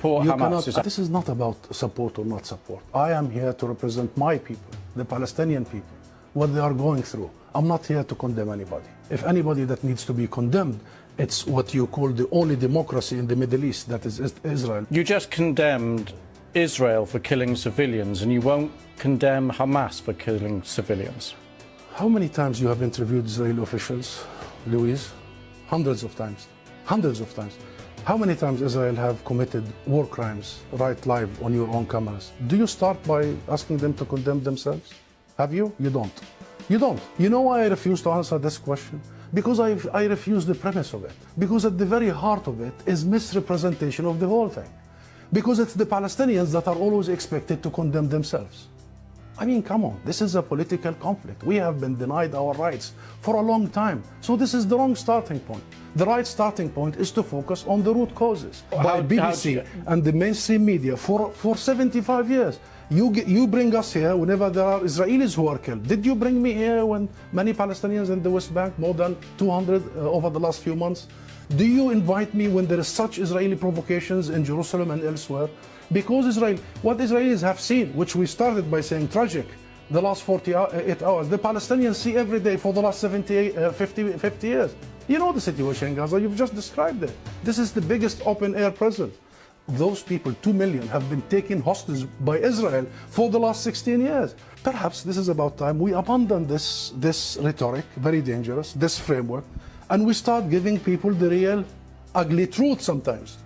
support You Hamas? cannot, Is that- this is not about support or not support. I am here to represent my people, the Palestinian people, what they are going through. I'm not here to condemn anybody. If anybody that needs to be condemned, it's what you call the only democracy in the Middle East, that is Israel. You just condemned Israel for killing civilians, and you won't condemn Hamas for killing civilians. How many times you have interviewed Israeli officials, Louise? Hundreds of times. Hundreds of times. How many times Israel have committed war crimes right live on your own cameras? Do you start by asking them to condemn themselves? Have you? You don't. You don't. You know why I refuse to answer this question? Because I refuse the premise of it. Because at the very heart of it is misrepresentation of the whole thing. Because it's the Palestinians that are always expected to condemn themselves. I mean, come on, this is a political conflict. We have been denied our rights for a long time. So this is the wrong starting point. The right starting point is to focus on the root causes. By BBC and the mainstream media for 75 years. You bring us here whenever there are Israelis who are killed. Did you bring me here when many Palestinians in the West Bank, more than 200 over the last few months? Do you invite me when there is such Israeli provocations in Jerusalem and elsewhere? Because what Israelis have seen, which we started by saying tragic, the last 48 hours, the Palestinians see every day for the last 50 years. You know the situation in Gaza, you've just described it. This is the biggest open-air prison. Those people, 2 million, have been taken hostage by Israel for the last 16 years. Perhaps this is about time we abandon this rhetoric, very dangerous, this framework, and we start giving people the real ugly truth sometimes.